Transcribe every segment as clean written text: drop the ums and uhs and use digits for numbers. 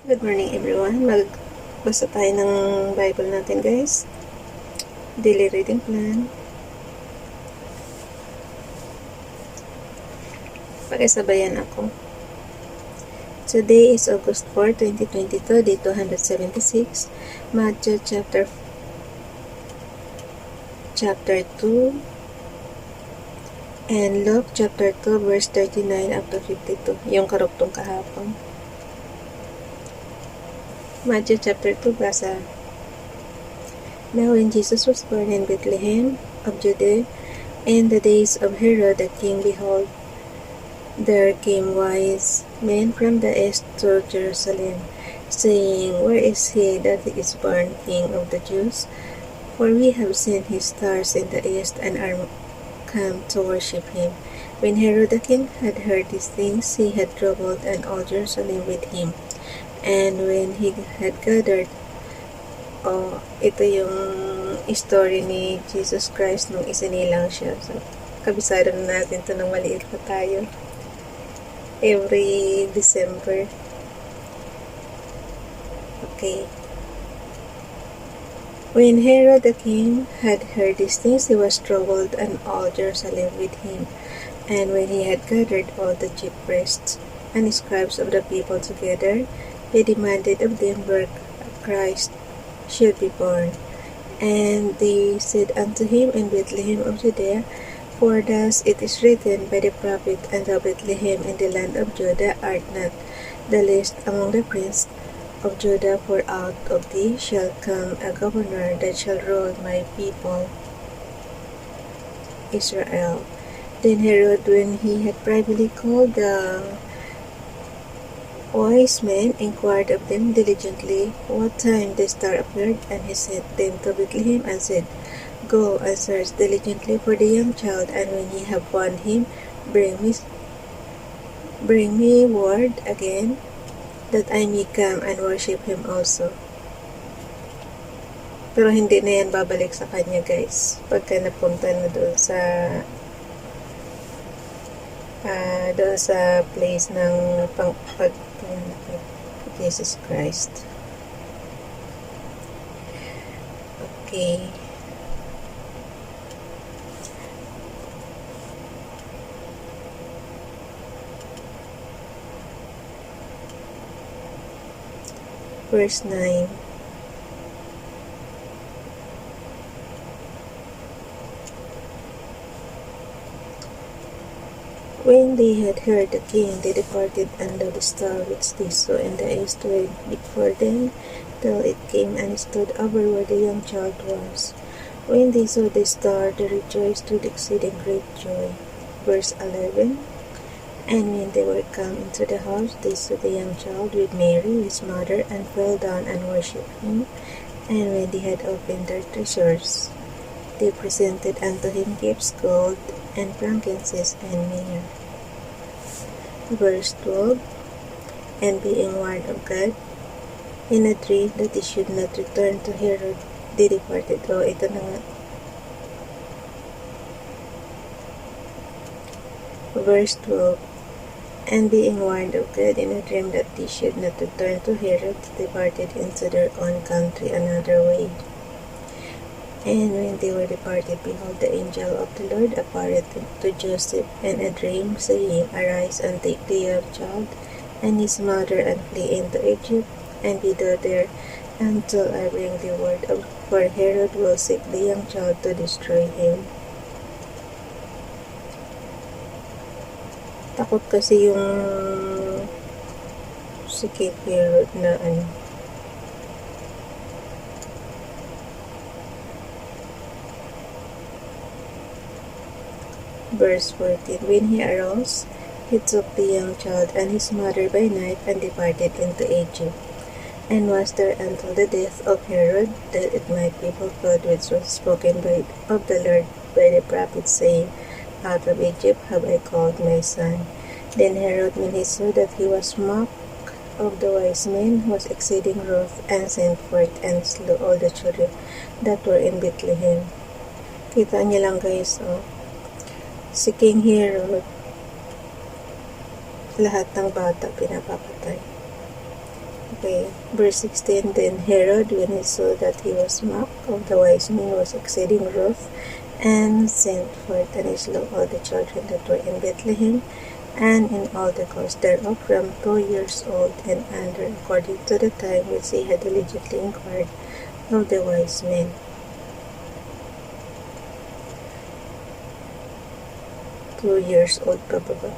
Good morning everyone. Magbasa tayo ng Bible natin guys. Daily reading plan. Pakisabayan ako. Today is August 4, 2022, day 276. Matthew chapter 2 and Luke chapter 2 verse 39 up to 52. Yung karugtong kahapon. Matthew chapter 2 basa. Now when Jesus was born in Bethlehem of Judea, in the days of Herod the king, behold, there came wise men from the east to Jerusalem, saying, Where is he that is born King of the Jews? For we have seen his stars in the east, and are come to worship him. When Herod the king had heard these things, he had troubled, and all Jerusalem with him. And when he had gathered, ito yung story ni Jesus Christ nung isinilang siya. So, kabisado na natin ito nung maliit pa tayo. Every December. Okay. When Herod the king had heard these things, he was troubled, and all Jerusalem with him. And when he had gathered all the chief priests and scribes of the people together, he demanded of them where Christ should be born. And they said unto him, In Bethlehem of Judea, for thus it is written by the prophet, And thou Bethlehem in the land of Judah art not the least among the princes of Judah, for out of thee shall come a governor that shall rule my people Israel. Then Herod, when he had privately called the wise men, inquired of them diligently what time the star appeared, and he sent them to Bethlehem, and said, Go and search diligently for the young child, and when ye have found him, bring me word again, that I may come and worship him also. Pero hindi na yan babalik sa kanya guys, pagka napunta na doon sa place ng pagpanganak Jesus Christ. Okay. Verse 9. When they had heard the king, they departed under the star which they saw in the east went before them, till it came and stood over where the young child was. When they saw the star, they rejoiced with exceeding great joy. Verse 11. And when they were come into the house, they saw the young child with Mary his mother, and fell down and worshipped him. And when they had opened their treasures, they presented unto him gifts, gold, and frankincense, and myrrh. Verse 12. And being warned of God in a dream that he should not return to Herod, they departed. Ito na nga. Verse 12. And being warned of God in a dream that they should not return to Herod, departed into their own country another way. And when they were departed, behold, the angel of the Lord appeared to Joseph in a dream, saying, Arise and take the young child and his mother, and flee into Egypt, and be thou there until I bring the word of, for Herod will seek the young child to destroy him. Takot kasi yung si King Herod na Verse 14. When he arose, he took the young child and his mother by night, and departed into Egypt, and was there until the death of Herod, that it might be fulfilled which was spoken of the Lord by the prophet, saying, Out of Egypt have I called my son. Then Herod, when he saw that he was mocked of the wise men, was exceeding wroth, and sent forth and slew all the children that were in Bethlehem. Kita niyo lang guys, si King Herod, lahat ng bata pinapapatay. Okay, verse 16, then Herod, when he saw that he was mocked of the wise men, was exceeding wroth, and sent forth and slew all the children that were in Bethlehem, and in all the coast thereof, from 2 years old and under, according to the time which he had diligently inquired of the wise men. Years old probably.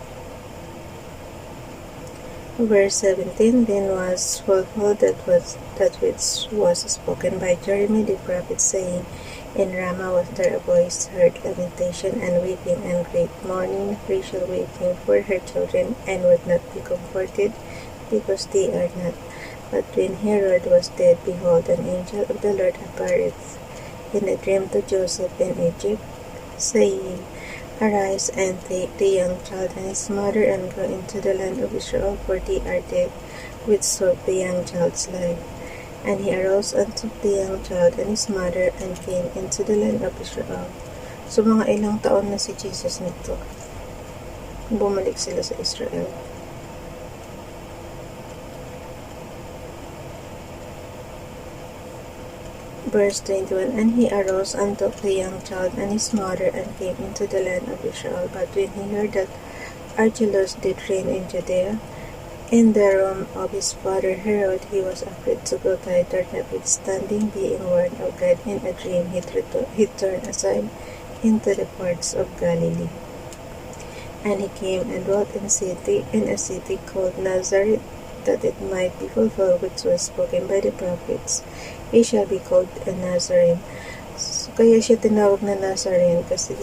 Verse 17, then was fulfilled that which was spoken by Jeremy the prophet, saying, in Ramah was there a voice heard, lamentation and weeping and great mourning, Rachel weeping for her children, and would not be comforted, because they are not. But when Herod was dead, behold, an angel of the Lord appeared in a dream to Joseph in Egypt, saying, arise and take the young child and his mother, and go into the land of Israel, for they are dead which sought the young child's life. And he arose and took the young child and his mother, and came into the land of Israel. So mga ilang taon na si Jesus nito, bumalik sila sa Israel. Verse 21, and he arose and took the young child and his mother, and came into the land of Israel. But when he heard that Archelaus did reign in Judea, in the realm of his father Herod, he was afraid to go thither, notwithstanding being warned of God in a dream, he turned aside into the parts of Galilee. And he came and dwelt in a city called Nazareth, that it might be fulfilled which was spoken by the prophets, he shall be called a Nazarene. So, kaya siya tinawag na Nazarene kasi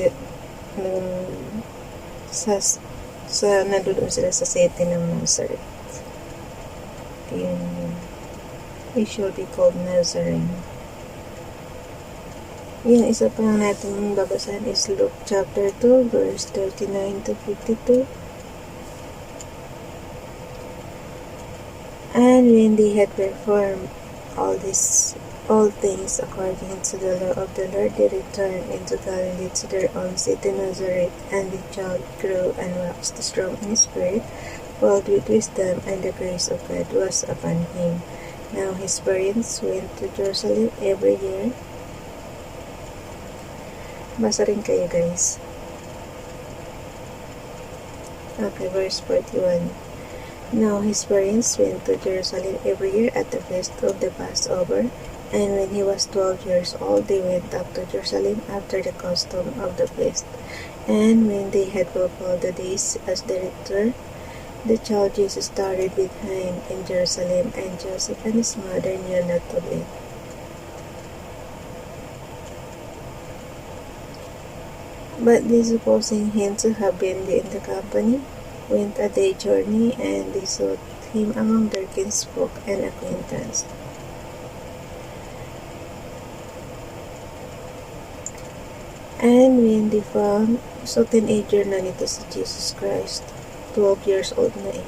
nandoon sila sa city ng Nazareth. He shall be called Nazarene. Yung isa pa lang natin babasahin is Luke chapter 2, verse 39 to 52. And when they had performed all things according to the law of the Lord, they returned into Galilee to their own city Nazareth. And the child grew and waxed strong in spirit, filled with wisdom, and the grace of God was upon him. Now his parents went to Jerusalem every year. Basa rin kayo, guys. Okay, verse 41. Now his parents went to Jerusalem every year at the feast of the Passover, and when he was 12 years old, they went up to Jerusalem after the custom of the feast. And when they had fulfilled the days as they returned, the child Jesus tarried behind in Jerusalem, and Joseph and his mother knew not of it. But they, supposing him to have been in the company, went a day journey, and they sought him among their kinsfolk and acquaintance. And when they found, so teenager na nito si Jesus Christ, 12 years old na eh.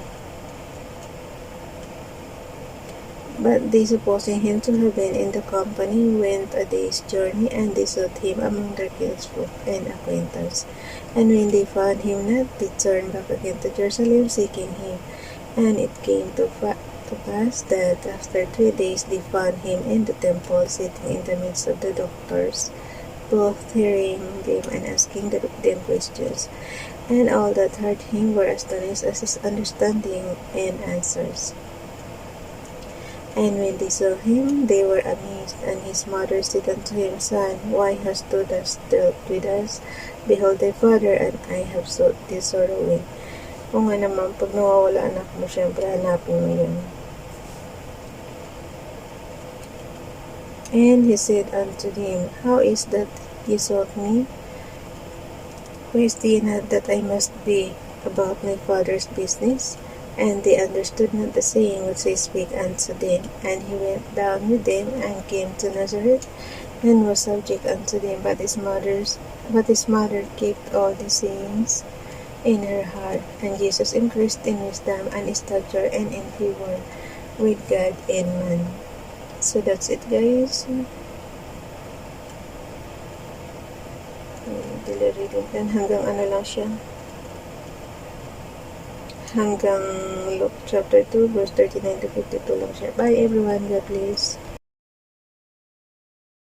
But they, supposing him to have been in the company, went a day's journey, and they sought him among their kinsfolk and acquaintance. And when they found him not, they turned back again to Jerusalem, seeking him. And it came to pass that after 3 days they found him in the temple, sitting in the midst of the doctors, both hearing them and asking them questions. And all that heard him were astonished at his understanding and answers. And when they saw him, they were amazed. And his mother said unto him, Son, why hast thou thus dealt with us? Behold, thy father and I have sought thee sorrowing. Kung nga naman, pag nawawala anak mo, syempre hanapin mo yun. And he said unto him, How is that ye sought me? Wist ye not that I must be about my father's business? And they understood not the saying which he spake unto them. And he went down with them, and came to Nazareth, and was subject unto them. But his mother kept all the sayings in her heart. And Jesus increased in wisdom and stature and in favor with God and man. So that's it, guys. Delivery din hanggang ano lang siya. hanggang Luke chapter 2 verse 39 to 52 lang siya. Bye everyone. God bless.